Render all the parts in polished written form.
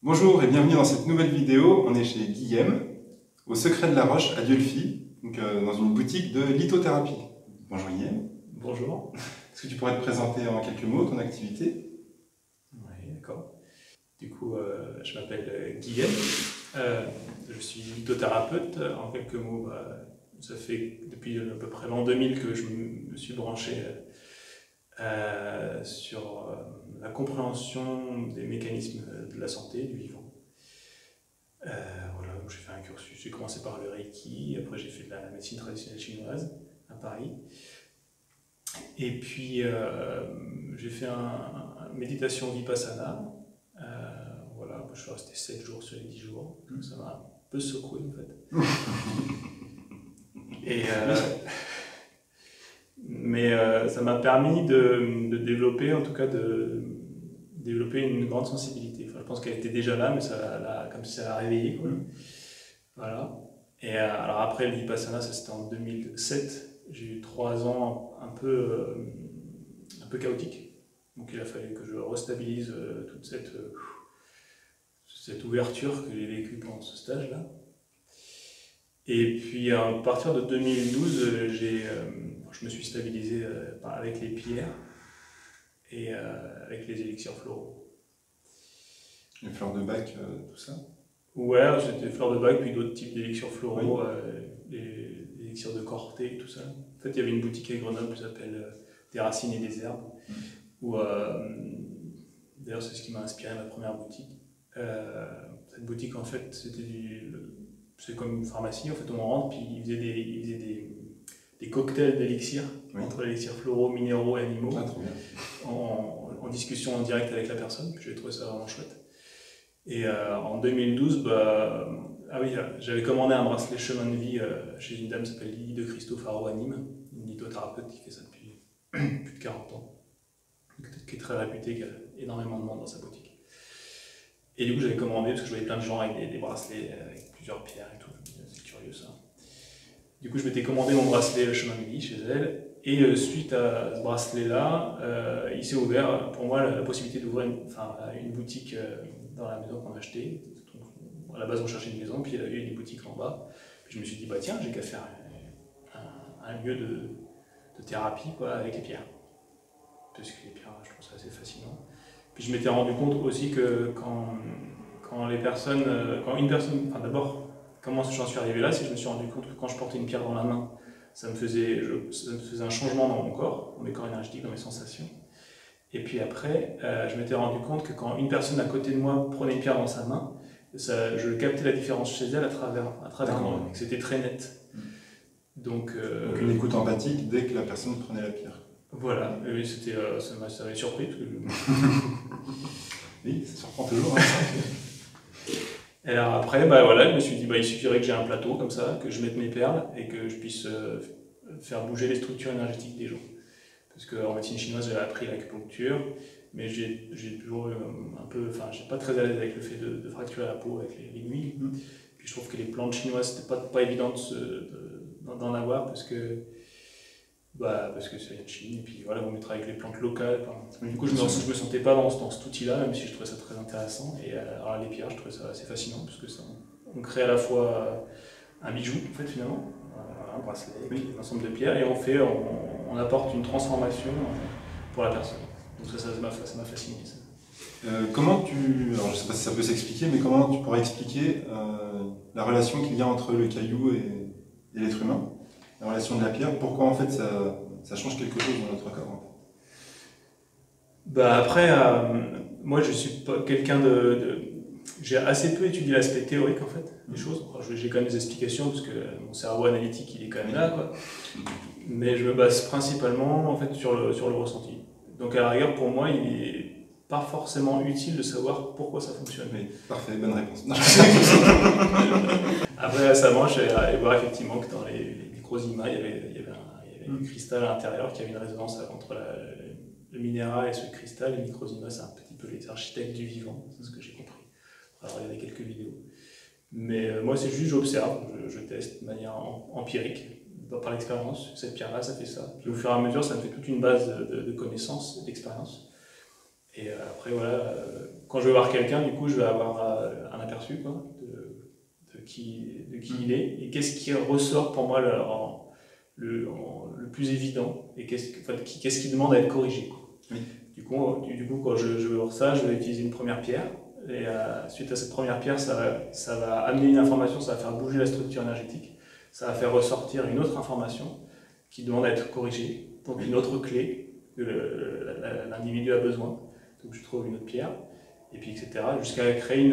Bonjour et bienvenue dans cette nouvelle vidéo. On est chez Guillaume, au Secret de la Roche, à Dieulefit, dans une boutique de lithothérapie. Bonjour Guillaume. Bonjour. Est-ce que tu pourrais te présenter en quelques mots ton activité? Oui, d'accord. Du coup, je m'appelle Guillaume. Je suis lithothérapeute. En quelques mots, ça fait depuis à peu près l'an 2000 que je me suis branché sur la compréhension des mécanismes de la santé, du vivant. Voilà, j'ai fait un cursus, j'ai commencé par le Reiki, après j'ai fait de la médecine traditionnelle chinoise à Paris. Et puis j'ai fait une méditation Vipassana. Voilà, je suis resté 7 jours sur les 10 jours. Ça m'a un peu secoué en fait. Et, mais ça m'a permis de développer, en tout cas de développer une grande sensibilité. Enfin, je pense qu'elle était déjà là, mais comme si ça l'a réveillée. Quoi. Voilà. Et alors après le Vipassana, ça c'était en 2007. J'ai eu 3 ans un peu chaotiques. Donc il a fallu que je restabilise toute cette ouverture que j'ai vécue pendant ce stage-là. Et puis à partir de 2012, je me suis stabilisé avec les pierres et avec les élixirs floraux. Les fleurs de bac, tout ça? Ouais, c'était fleurs de bac, puis d'autres types d'élixirs floraux, Oui. les élixirs de Corté et tout ça. En fait, il y avait une boutique à Grenoble qui s'appelle Des Racines et des Herbes, où d'ailleurs c'est ce qui m'a inspiré ma première boutique. Cette boutique, en fait, c'est comme une pharmacie, en fait, on rentre, puis ils faisaient des cocktails d'élixirs, entre élixirs floraux, minéraux et animaux, trop bien. en discussion en direct avec la personne, puis j'ai trouvé ça vraiment chouette. Et en 2012, j'avais commandé un bracelet chemin de vie chez une dame qui s'appelle Lily de Cristofaro à Nîmes, une lithothérapeute qui fait ça depuis plus de 40 ans, qui est très réputée, qui a énormément de monde dans sa boutique. Et du coup, j'avais commandé parce que je voyais plein de gens avec des bracelets avec plusieurs pierres et tout. C'est curieux ça. Du coup, je m'étais commandé mon bracelet chemin de vie chez elle. Et suite à ce bracelet-là, il s'est ouvert pour moi la possibilité d'ouvrir une boutique dans la maison qu'on a achetée. Donc, à la base, on cherchait une maison, puis il y avait une boutique en bas. Puis je me suis dit, tiens, j'ai qu'à faire un lieu de thérapie avec les pierres. Parce que les pierres, je trouve ça assez fascinant. Puis je m'étais rendu compte aussi que quand une personne, d'abord, comment j'en suis arrivé là, c'est que je me suis rendu compte que quand je portais une pierre dans la main, ça me faisait un changement dans mon corps énergétique, dans mes sensations. Et puis après, je m'étais rendu compte que quand une personne à côté de moi prenait une pierre dans sa main, je captais la différence chez elle à travers moi, et que c'était très net. Donc une écoute empathique dès que la personne prenait la pierre. Voilà, et ça m'avait surpris. Parce que oui, ça surprend toujours. Hein. Et alors après, je me suis dit, il suffirait que j'ai un plateau comme ça, que je mette mes perles et que je puisse faire bouger les structures énergétiques des gens. Parce qu'en médecine chinoise, j'avais appris l'acupuncture, mais j'ai toujours eu je suis pas très à l'aise avec le fait de fracturer la peau avec l'aiguille. Puis je trouve que les plantes chinoises, c'était pas évident d'en avoir parce que ça vient de Chine, et puis voilà, on mettra avec les plantes locales. Du coup, je me sentais pas dans cet outil-là, même si je trouvais ça très intéressant. Et alors, les pierres, je trouvais ça assez fascinant, parce que on crée à la fois un bijou, en fait, finalement, un bracelet, un ensemble de pierres, et on apporte une transformation pour la personne. Donc ça m'a fasciné. Ça. Alors je sais pas si ça peut s'expliquer, mais comment tu pourrais expliquer la relation qu'il y a entre le caillou et l'être humain? La relation de la pierre, pourquoi en fait ça change quelque chose dans notre corps? Après, moi je suis pas quelqu'un j'ai assez peu étudié l'aspect théorique en fait des choses. J'ai quand même des explications parce que mon cerveau analytique il est quand même là, quoi. Mais je me base principalement en fait sur le ressenti. Donc à la rigueur pour moi il est pas forcément utile de savoir pourquoi ça fonctionne. Oui, parfait, bonne réponse. Après récemment je suis allé voir effectivement que dans les microsima il y avait du cristal à l'intérieur qui avait une résonance entre le minéral et ce cristal. Les microsima c'est un petit peu les architectes du vivant, c'est ce que j'ai compris. Alors il y avait quelques vidéos. Mais moi c'est juste j'observe, je teste de manière empirique, par l'expérience, cette pierre-là ça fait ça. Puis au fur et à mesure ça me fait toute une base de connaissances et d'expérience. Et après, voilà, quand je vais voir quelqu'un, du coup, je vais avoir un aperçu quoi, de qui il est et qu'est-ce qui ressort pour moi le plus évident et qu'est-ce qui demande à être corrigé. Quoi. Oui. Du coup, quand je vais voir ça, je vais utiliser une première pierre. Et suite à cette première pierre, ça va amener une information, ça va faire bouger la structure énergétique, ça va faire ressortir une autre information qui demande à être corrigée, donc une autre clé que l'individu a besoin. Donc je trouve une autre pierre, et puis etc. jusqu'à créer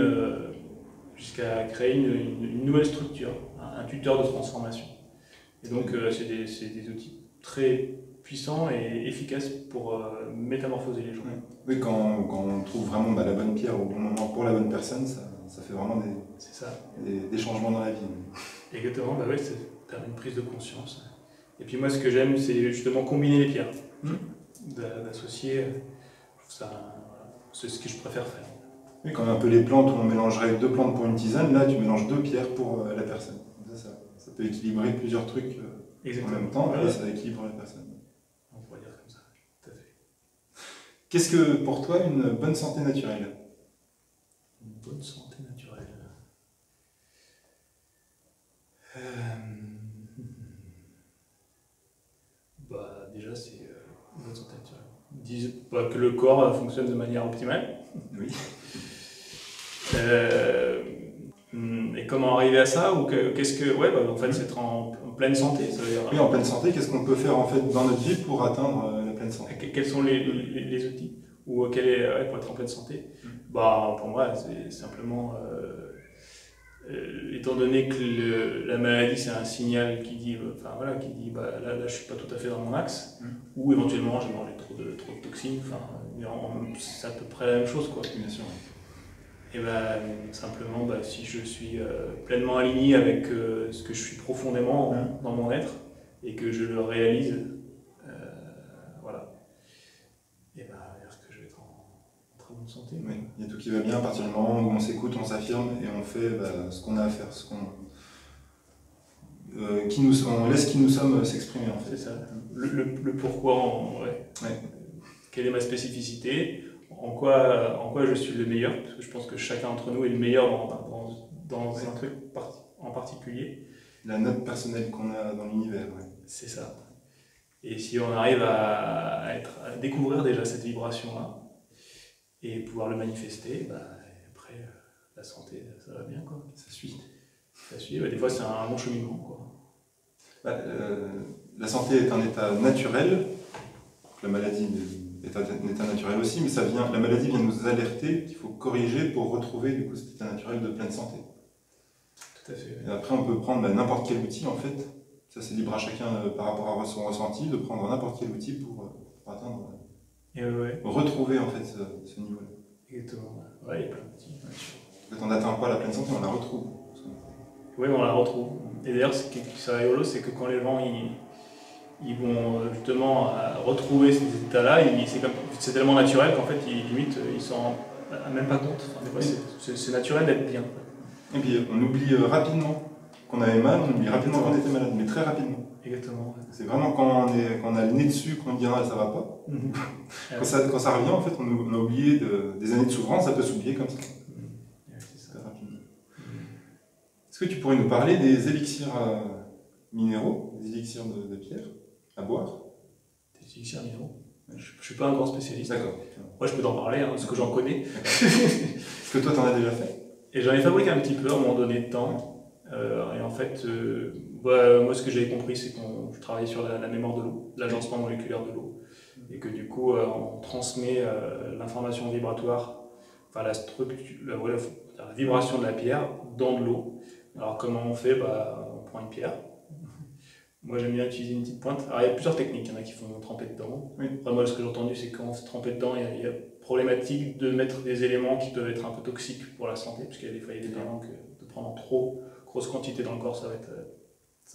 une nouvelle structure, un tuteur de transformation. Et donc c'est des outils très puissants et efficaces pour métamorphoser les gens. Oui, quand on trouve vraiment la bonne pierre au bon moment pour la bonne personne, ça fait vraiment des changements dans la vie. Exactement, bah ouais, c'est une prise de conscience. Et puis moi, ce que j'aime, c'est justement combiner les pierres, d'associer. C'est ce que je préfère faire. Oui, comme un peu les plantes où on mélangerait 2 plantes pour une tisane, là tu mélanges 2 pierres pour la personne. Ça peut équilibrer plusieurs trucs en même temps, et ça équilibre la personne. On pourrait dire comme ça, tout à fait. Qu'est-ce que pour toi une bonne santé naturelle? Une bonne santé naturelle. Déjà, c'est une bonne santé naturelle. Disent que le corps fonctionne de manière optimale. Oui. Et comment arriver à ça ou qu'est-ce que en fait c'est être en pleine santé, ça veut dire. Oui, en pleine santé, qu'est-ce qu'on peut faire en fait dans notre vie pour atteindre la pleine santé? Quels sont les outils ou pour être en pleine santé? Pour moi, c'est simplement étant donné que la maladie c'est un signal qui dit là je suis pas tout à fait dans mon axe, ou éventuellement j'ai mangé trop de toxines, c'est à peu près la même chose quoi. Bien sûr. Et simplement si je suis pleinement aligné avec ce que je suis profondément dans mon être et que je le réalise, et dire que je vais être en très bonne santé. Oui, il y a tout qui va bien à partir du moment où on s'écoute, on s'affirme et on fait ce qu'on a à faire, on laisse qui nous sommes s'exprimer en fait. C'est ça, le pourquoi, quelle est ma spécificité, en quoi je suis le meilleur, parce que je pense que chacun d'entre nous est le meilleur dans un truc en particulier. La note personnelle qu'on a dans l'univers. Ouais. C'est ça. Et si on arrive à découvrir déjà cette vibration-là et pouvoir le manifester, après la santé, ça va bien quoi. Ça suit. Ça suit. Des fois c'est un long cheminement quoi. La santé est un état naturel. La maladie est un état naturel aussi, mais la maladie vient nous alerter qu'il faut corriger pour retrouver du coup cet état naturel de pleine santé. Tout à fait. Et après on peut prendre n'importe quel outil en fait. Ça c'est libre à chacun par rapport à son ressenti de prendre n'importe quel outil pour atteindre, retrouver en fait ce niveau-là. Exactement. Il y a plein d'outils. En fait on n'atteint pas la pleine santé, on la retrouve. Oui, on la retrouve. Et d'ailleurs, ce qui est rigolo, c'est que quand les gens ils vont justement retrouver ces états-là, c'est tellement naturel qu'en fait, limite, ils s'en rendent même pas compte. Des fois, c'est naturel d'être bien. Et puis on oublie rapidement qu'on avait mal, on oublie rapidement qu'on était malade, mais très rapidement. Exactement. C'est vraiment quand on a le nez dessus qu'on dit ça va pas. Quand ça revient, en fait, on a oublié des années de souffrance, ça peut s'oublier comme ça. C'est ça. Rapidement. Est-ce que tu pourrais nous parler des élixirs minéraux, des élixirs de pierre à boire? Des élixirs minéraux? Je ne suis pas un grand spécialiste. D'accord. Moi, je peux t'en parler, parce que j'en connais. Est-ce que toi, tu en as déjà fait? Et j'en ai fabriqué un petit peu à un moment donné de temps. Et en fait, moi, ce que j'avais compris, c'est qu'on travaillait sur la mémoire de l'eau, l'agencement moléculaire de l'eau. Et que du coup, on transmet l'information vibratoire, la vibration de la pierre dans de l'eau. Alors, comment on fait? On prend une pierre. Moi, j'aime bien utiliser une petite pointe. Alors, il y a plusieurs techniques. Il y en a qui font tremper dedans. Oui. Enfin, moi, ce que j'ai entendu, c'est que quand on fait tremper dedans, il y a problématique de mettre des éléments qui peuvent être un peu toxiques pour la santé, parce qu'il y a des fois, il y a des éléments que de prendre en trop grosse quantité dans le corps, ça va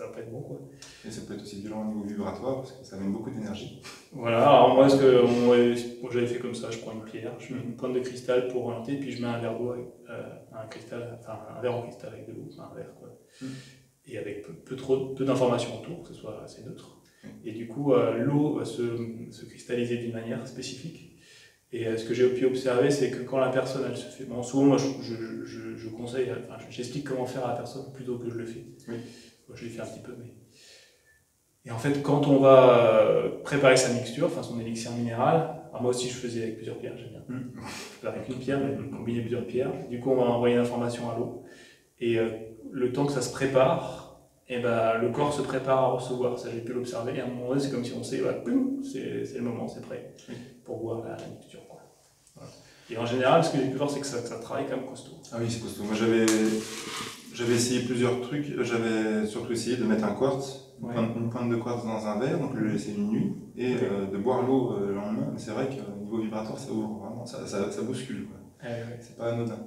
pas être bon, quoi. Et ça peut être aussi violent au niveau vibratoire, parce que ça amène beaucoup d'énergie. Voilà, alors moi, j'avais fait comme ça, je prends une pierre, je mets une pointe de cristal pour orienter, puis je mets un verre d'eau, un verre en cristal avec de l'eau, un verre, quoi. Et avec peu d'informations autour, que ce soit assez neutre. Et du coup, l'eau va se cristalliser d'une manière spécifique. Et ce que j'ai pu observer, c'est que quand la personne, elle se fait... Bon, souvent, moi, je conseille, enfin, j'explique comment faire à la personne plutôt que je le fais. Oui. Moi, je l'ai fait un petit peu, mais... Et en fait, quand on va préparer sa mixture, enfin son élixir minéral, alors moi aussi je faisais avec plusieurs pierres, j'aime bien. Pas avec une pierre, mais combiner plusieurs pierres. Du coup, on va envoyer l'information à l'eau. Et le temps que ça se prépare, et ben, le corps se prépare à recevoir. Ça, j'ai pu l'observer. Et à un moment donné, c'est comme si on sait, voilà, c'est le moment, c'est prêt pour boire la mixture, quoi. Voilà. Et en général, ce que j'ai pu voir, c'est que ça travaille quand même costaud. Ah oui, c'est costaud. Moi, j'avais essayé plusieurs trucs. J'avais surtout essayé de mettre un quartz, une pointe de quartz dans un verre, donc le laisser une nuit, et de boire l'eau le lendemain. Mais c'est vrai qu'au niveau vibratoire, ça ouvre vraiment, ça bouscule, quoi. C'est pas anodin.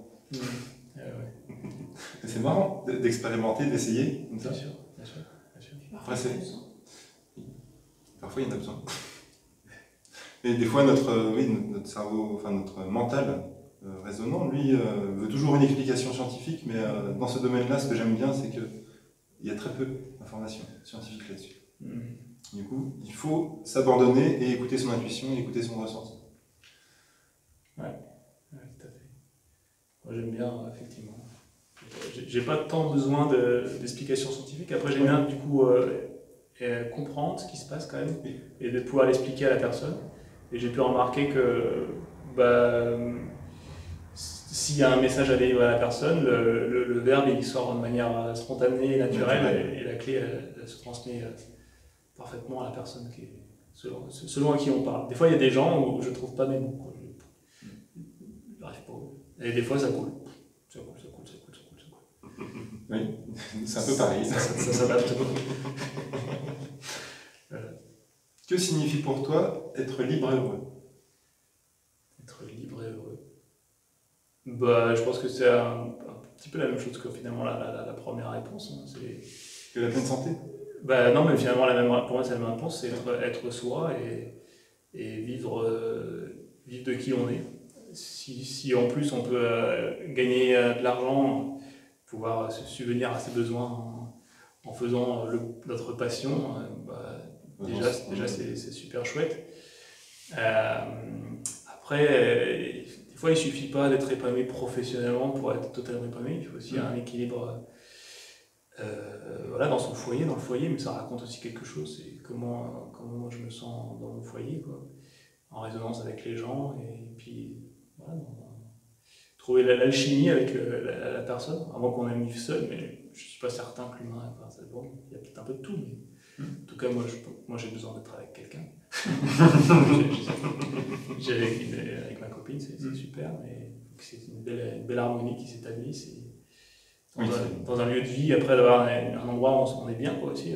C'est marrant d'expérimenter, d'essayer comme ça. Bien sûr, bien sûr. Après, parfois, il y en a besoin. Mais des fois, notre cerveau, enfin notre mental raisonnant, lui, veut toujours une explication scientifique, mais dans ce domaine-là, ce que j'aime bien, c'est qu'il y a très peu d'informations scientifiques là-dessus. Du coup, il faut s'abandonner et écouter son intuition et écouter son ressenti. Ouais, tout à fait. Moi, j'aime bien, effectivement. J'ai pas tant besoin d'explications scientifiques. Après, j'aime bien, du coup, comprendre ce qui se passe quand même et de pouvoir l'expliquer à la personne. Et j'ai pu remarquer que s'il y a un message à délivrer à la personne, le verbe il sort de manière spontanée et naturelle, et la clé elle se transmet parfaitement à la personne selon à qui on parle. Des fois, il y a des gens où je ne trouve pas mes mots. J'arrive pas. Et des fois, ça coule. Ça coule. Oui, c'est un peu pareil. Ça s'adapte. Que signifie pour toi être libre et heureux? Être libre et heureux. Bah, je pense que c'est un petit peu la même chose que finalement la première réponse. Hein. C'est que la pleine santé? Bah, non, mais finalement, pour moi, c'est la même réponse, c'est être soi et vivre de qui on est. Si en plus on peut gagner de l'argent, pouvoir se subvenir à ses besoins en faisant notre passion, déjà c'est super chouette. Après, des fois il ne suffit pas d'être épanoui professionnellement pour être totalement épanoui, il faut aussi un équilibre dans son foyer, dans le foyer, mais ça raconte aussi quelque chose, c'est comment moi je me sens dans mon foyer, quoi, en résonance avec les gens, et puis voilà, trouver l'alchimie avec la personne, avant qu'on aime vivre seul, mais je ne suis pas certain que l'humain, bon, il y a peut-être un peu de tout, mais en tout cas, moi j'ai besoin d'être avec quelqu'un. Avec ma copine, c'est super, mais c'est une belle harmonie qui s'établisse. Dans un lieu de vie, après d'avoir un endroit où on est bien, quoi, aussi,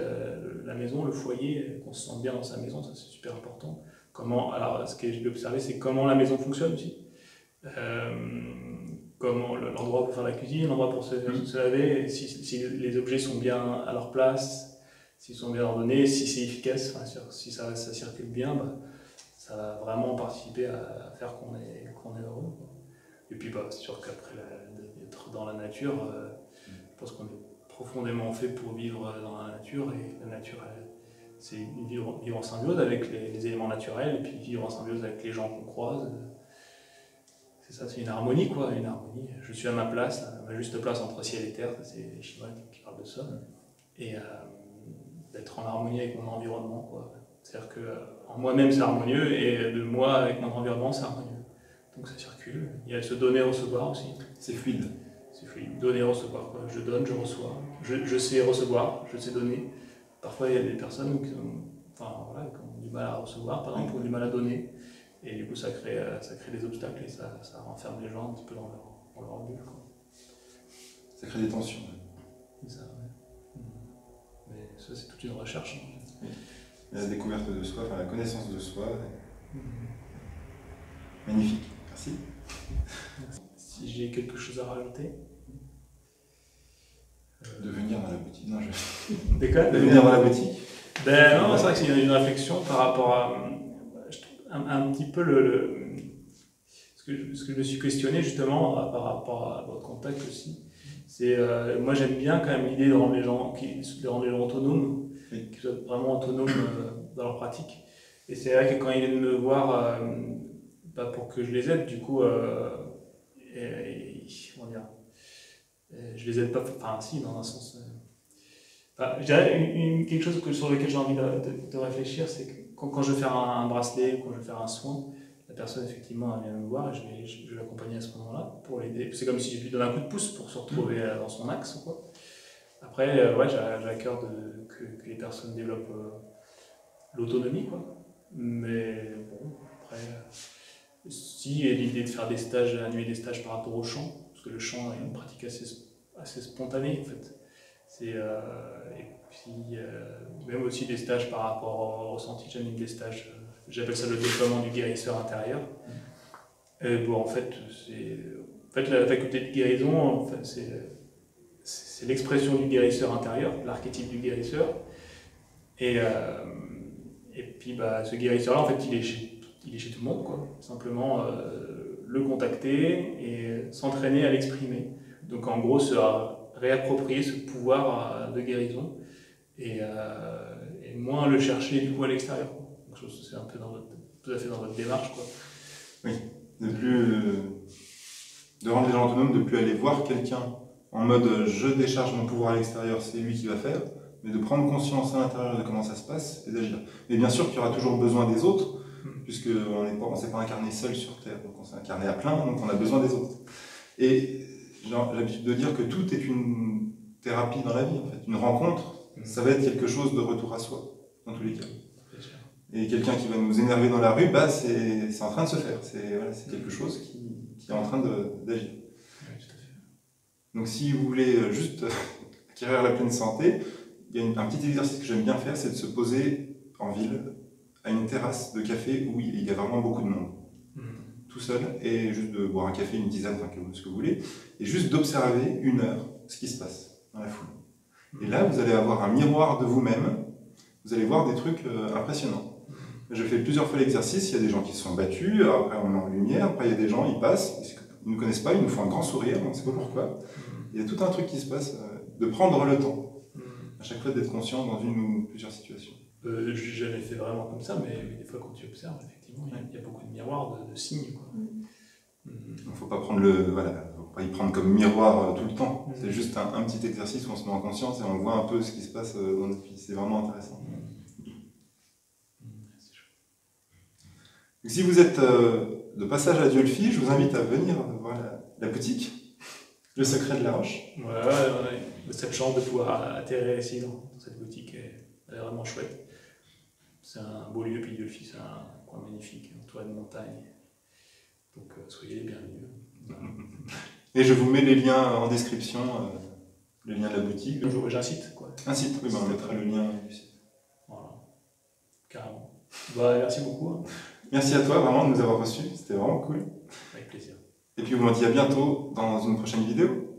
la maison, le foyer, qu'on se sente bien dans sa maison, ça c'est super important. Alors, ce que j'ai observé, c'est comment la maison fonctionne aussi. Comment l'endroit pour faire la cuisine, l'endroit pour se laver, si les objets sont bien à leur place, s'ils sont bien ordonnés, si c'est efficace, si ça circule bien, ça va vraiment participer à faire qu'on est heureux, quoi. Et puis c'est sûr qu'après d'être dans la nature, je pense qu'on est profondément fait pour vivre dans la nature, et la nature, c'est vivre en symbiose avec les éléments naturels, et puis vivre en symbiose avec les gens qu'on croise. C'est ça, c'est une harmonie, quoi, une harmonie. Je suis à ma place, à ma juste place entre ciel et terre, c'est les Chinois qui parlent de ça. Et d'être en harmonie avec mon environnement, quoi. C'est-à-dire que en moi-même c'est harmonieux, et de moi avec mon environnement c'est harmonieux. Donc ça circule. Il y a ce donner et recevoir aussi. C'est fluide. C'est fluide. Donner et recevoir, quoi. Je donne, je reçois. Je sais recevoir, je sais donner. Parfois il y a des personnes qui ont du mal à recevoir, par exemple, ou du mal à donner. Et du coup, ça crée des obstacles, et ça renferme les gens un petit peu dans leur bulle, quoi. Ça crée des tensions. C'est ça, ouais. Mais ça, c'est toute une recherche. Oui. La découverte de soi, la connaissance de soi. Magnifique. Merci. Si j'ai quelque chose à rajouter. De venir dans la boutique. Non, De venir dans la boutique. Non, c'est vrai que c'est une réflexion par rapport à un petit peu ce que je me suis questionné justement par rapport à votre contact aussi. C'est moi j'aime bien quand même l'idée de rendre les gens autonomes, qu'ils soient vraiment autonomes dans leur pratique. Et c'est vrai que quand ils viennent me voir, pour que je les aide, du coup, comment dire, je les aide pas, enfin si, dans un sens. Je dirais quelque chose sur lequel j'ai envie de réfléchir, c'est que quand je vais faire un bracelet ou quand je vais faire un soin, la personne effectivement elle vient me voir et je vais l'accompagner à ce moment-là pour l'aider. C'est comme si je lui donne un coup de pouce pour se retrouver dans son axe ou quoi. Après, ouais, j'ai à cœur que les personnes développent l'autonomie, quoi. Mais bon, après, si et l'idée de faire des stages, annuler des stages par rapport au chant, parce que le chant est une pratique assez spontanée en fait. Et puis même aussi des stages par rapport au ressenti, j'anime des stages, j'appelle ça le déploiement du guérisseur intérieur. Et bon, en fait, la faculté de guérison, en fait, c'est l'expression du guérisseur intérieur, l'archétype du guérisseur. Et puis ce guérisseur-là, en fait, il est chez tout le monde, quoi. Simplement le contacter et s'entraîner à l'exprimer. Donc en gros, se réapproprier ce pouvoir de guérison et moins le chercher du coup à l'extérieur. Donc c'est un peu tout à fait dans votre démarche, quoi. Oui, de rendre les gens autonomes, de plus aller voir quelqu'un en mode je décharge mon pouvoir à l'extérieur, c'est lui qui va faire, mais de prendre conscience à l'intérieur de comment ça se passe et d'agir. Mais bien sûr qu'il y aura toujours besoin des autres, puisqu'on ne s'est pas incarné seul sur Terre, donc on s'est incarné à plein, donc on a besoin des autres. Et j'ai l'habitude de dire que tout est une thérapie dans la vie, en fait. Une rencontre, ça va être quelque chose de retour à soi, dans tous les cas. Et quelqu'un qui va nous énerver dans la rue, c'est en train de se faire. C'est quelque chose qui est en train d'agir. Donc si vous voulez juste acquérir la pleine santé, il y a un petit exercice que j'aime bien faire, c'est de se poser en ville, à une terrasse de café où il y a vraiment beaucoup de monde. Tout seul, et juste de boire un café, une tisane, enfin ce que vous voulez, et juste d'observer 1 heure ce qui se passe dans la foule. Et là, vous allez avoir un miroir de vous-même, vous allez voir des trucs impressionnants. Je fais plusieurs fois l'exercice, il y a des gens qui se sont battus, après on met en lumière, après il y a des gens, ils passent, ils ne nous connaissent pas, ils nous font un grand sourire, on ne sait pas pourquoi. Il y a tout un truc qui se passe, de prendre le temps, à chaque fois d'être conscient dans une ou plusieurs situations. Je n'ai jamais fait vraiment comme ça, mais des fois quand tu observes, effectivement, il y a beaucoup de miroirs, de signes, quoi. Il ne faut pas prendre faut pas y prendre comme miroir tout le temps. C'est juste un petit exercice où on se met en conscience et on voit un peu ce qui se passe dans notre vie. C'est vraiment intéressant. Si vous êtes de passage à Dieulefit, je vous invite à venir voir la boutique, le secret de la roche. Ouais. Cette chance de pouvoir atterrir ici dans cette boutique, elle est vraiment chouette. C'est un beau lieu, puis Dieulefit, c'est un coin magnifique, entouré de montagnes. Donc soyez les bienvenus. Et je vous mets les liens en description, le lien de la boutique. J'ai un site, quoi. Un site, oui, on mettra le lien du site. Voilà, carrément. Merci beaucoup. Merci à toi vraiment de nous avoir reçus, c'était vraiment cool. Avec plaisir. Et puis on vous dit à bientôt dans une prochaine vidéo.